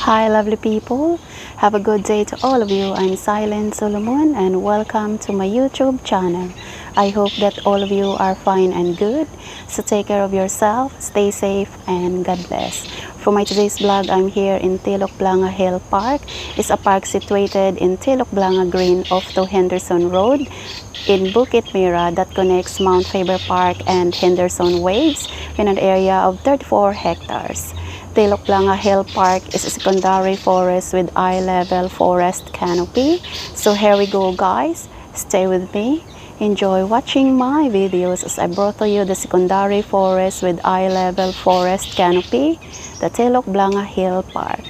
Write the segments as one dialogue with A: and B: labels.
A: Hi lovely people, have a good day to all of you. I'm Silent Solomon and welcome to my YouTube channel. I hope that all of you are fine and good. So take care of yourself, stay safe and God bless. For my today's vlog, I'm here in Telok Blangah Hill Park. It's a park situated in Telok Blangah Green off to Henderson Road in Bukit Mira that connects Mount Faber Park and Henderson Waves in an area of 34 hectares. Telok Blangah Hill Park is a secondary forest with eye-level forest canopy. So here we go guys, stay with me. Enjoy watching my videos as I brought to you the secondary forest with eye-level forest canopy, the Telok Blangah Hill Park.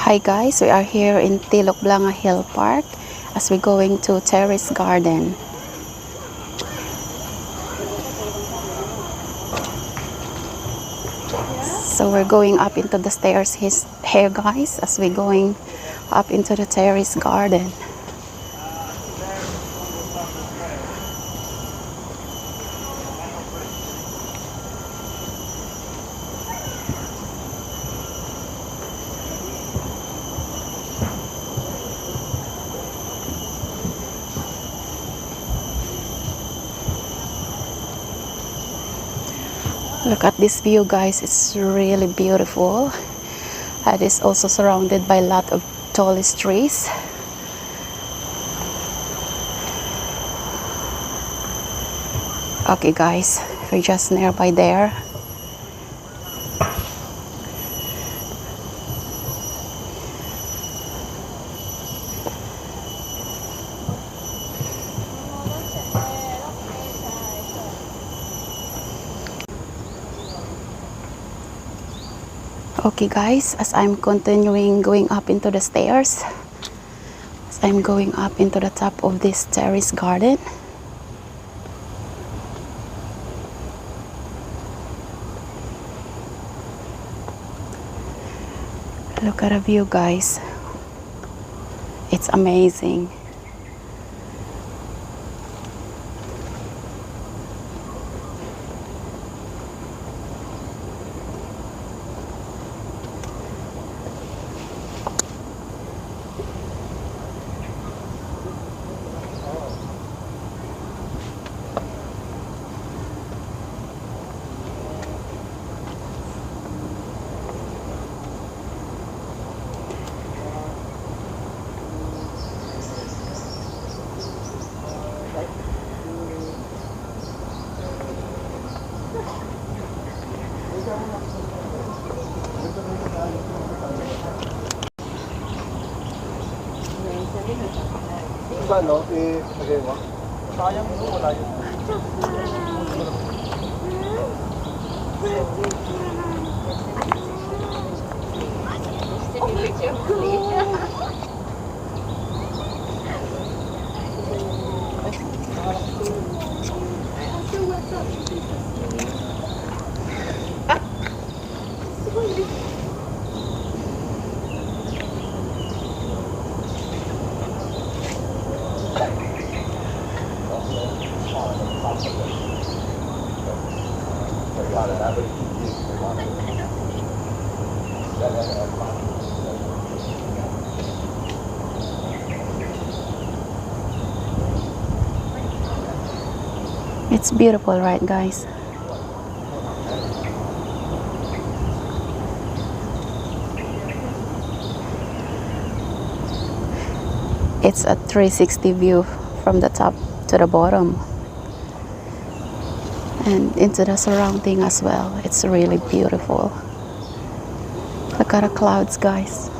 A: Hi guys, we are here in Telok Blangah Hill Park as we're going to Terrace Garden. So we're going up into the stairs here guys as we're going up into the Terrace Garden. Look at this view guys, it's really beautiful. It is also surrounded by a lot of tallest trees. Okay guys, we're just nearby there. Okay guys, as I'm continuing going up into the stairs, as I'm going up into the top of this terrace garden, look at the view guys, it's amazing.
B: Ano, ilagay mo? Sayang mo, wala yun. It's beautiful, right guys? It's a 360 view from the top to the bottom.
A: and into the surrounding as well. It's really beautiful. Look at the clouds, guys.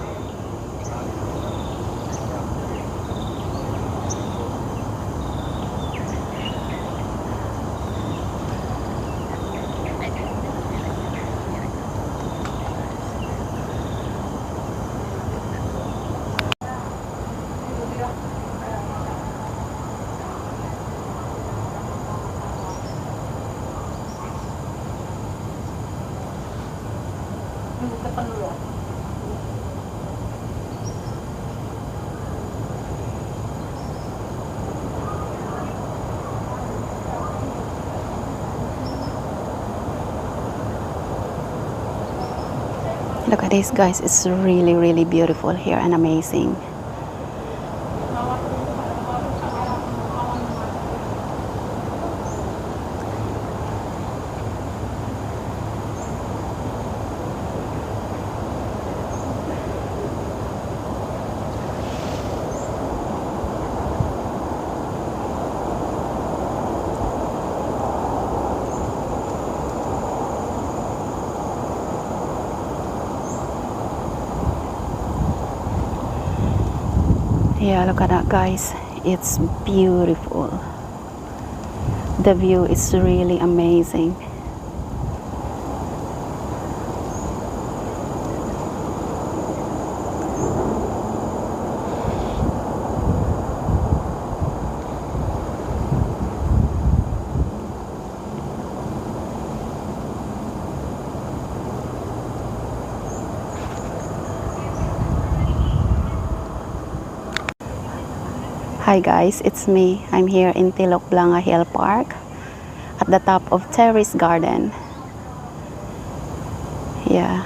A: Look at this, guys. It's really, really beautiful here and amazing. Yeah, look at that, guys. It's beautiful. The view is really amazing. Hi guys, it's me. I'm here in Telok Blangah Hill Park at the top of Terrace Garden. Yeah,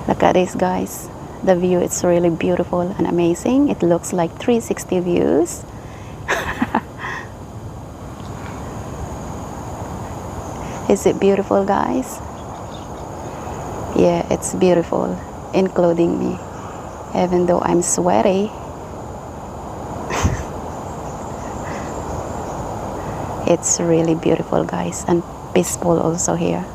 A: look at this, guys. The view is really beautiful and amazing. It looks like 360 views. Is it beautiful, guys? Yeah, it's beautiful, including me, even though I'm sweaty. It's really beautiful, guys, and peaceful also here.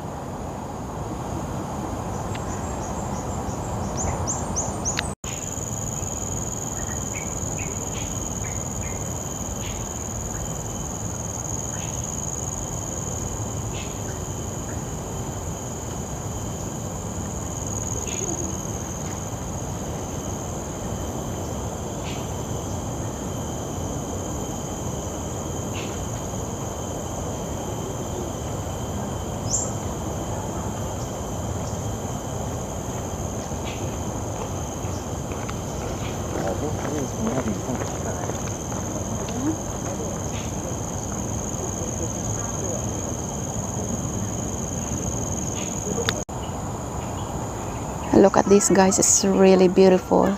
A: Look at this, guys. It's really beautiful.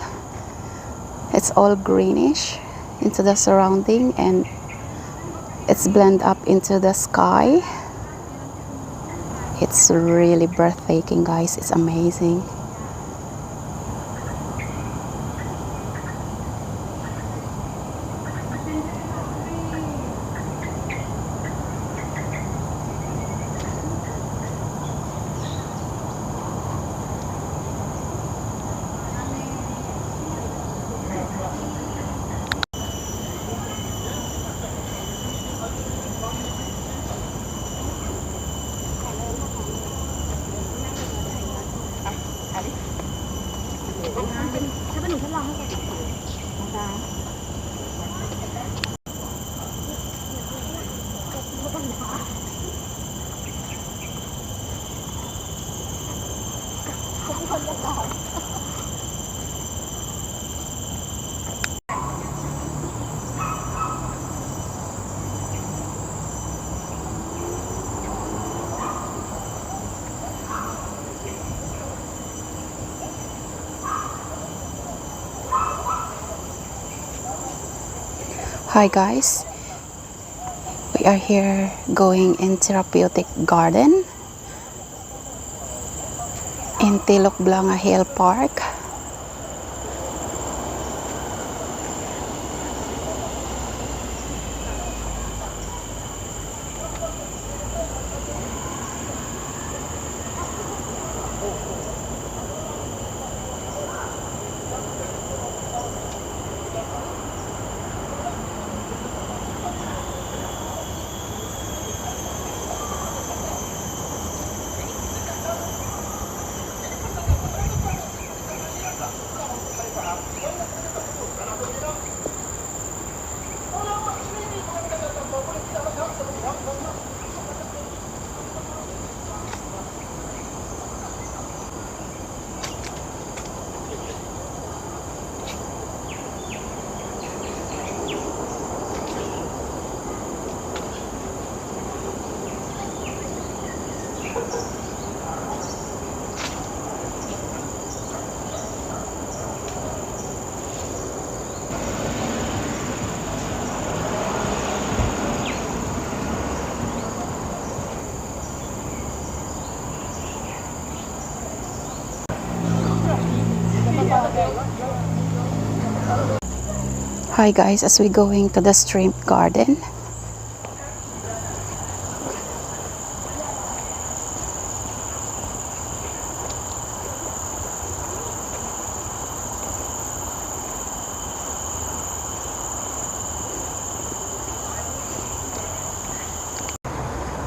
A: It's all greenish into the surrounding, and it's blend up into the sky. It's really breathtaking, guys. It's amazing. Hi guys, we are here going in therapeutic garden in Telok Blangah Hill Park. Hi guys, as we going to the stream garden.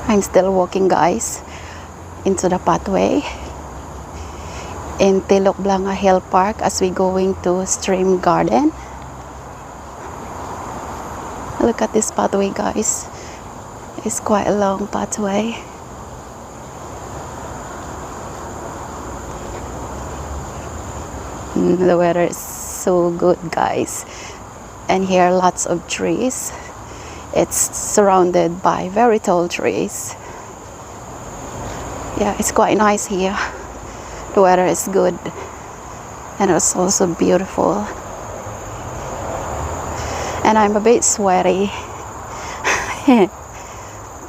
A: I'm still walking guys into the pathway in Telok Blangah Hill Park as we going to stream garden. Look at this pathway guys, it's quite a long pathway. The weather is so good guys, and here lots of trees. It's surrounded by very tall trees. Yeah, it's quite nice here. The weather is good and it's also beautiful, and I'm a bit sweaty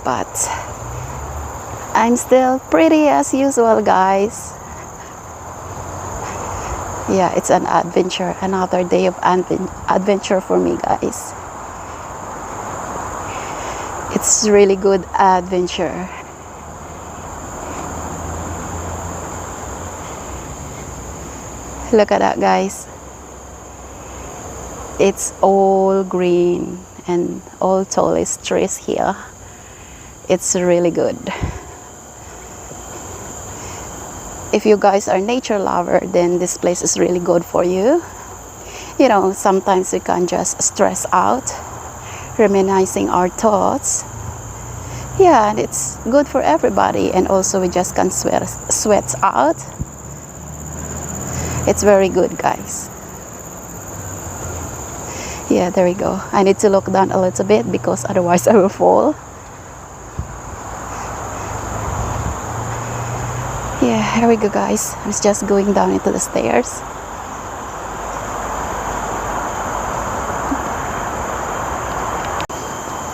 A: but I'm still pretty as usual guys. Yeah, it's an adventure, another day of adventure for me guys. It's really good adventure. Look at that guys, it's all green and all tallest trees here. It's really good. If you guys are nature lover, then this place is really good for you. You know, sometimes we can just stress out, reminiscing our thoughts. Yeah, and it's good for everybody, and also we just can sweat out. It's very good guys. Yeah, there we go. I need to look down a little bit because otherwise I will fall. Yeah, here we go guys. I'm just going down into the stairs.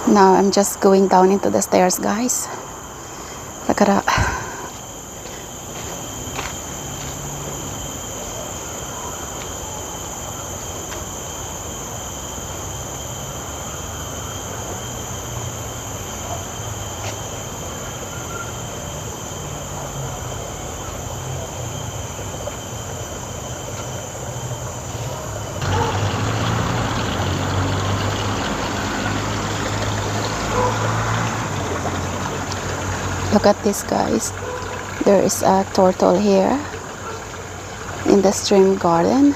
A: Now I'm just going down into the stairs guys. Look at that. Look at this guys, there is a turtle here in the stream garden.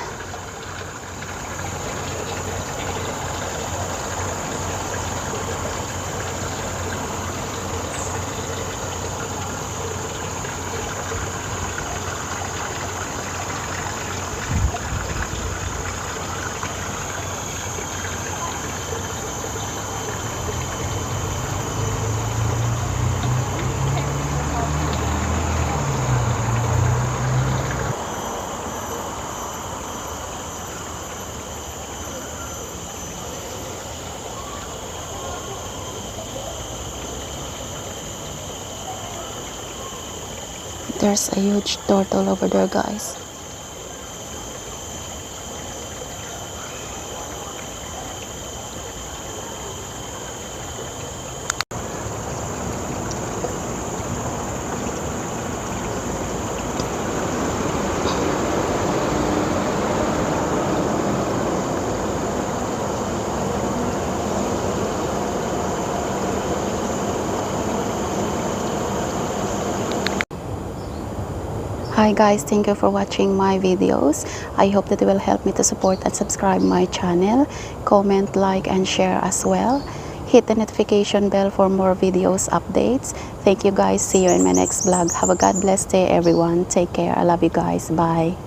A: There's a huge turtle over there guys. Hi guys, thank you for watching my videos. I hope that it will help me to support and subscribe my channel. Comment, like, and share as well. Hit the notification bell for more videos updates. Thank you guys. See you in my next vlog. Have a God bless day everyone. Take care. I love you guys. Bye.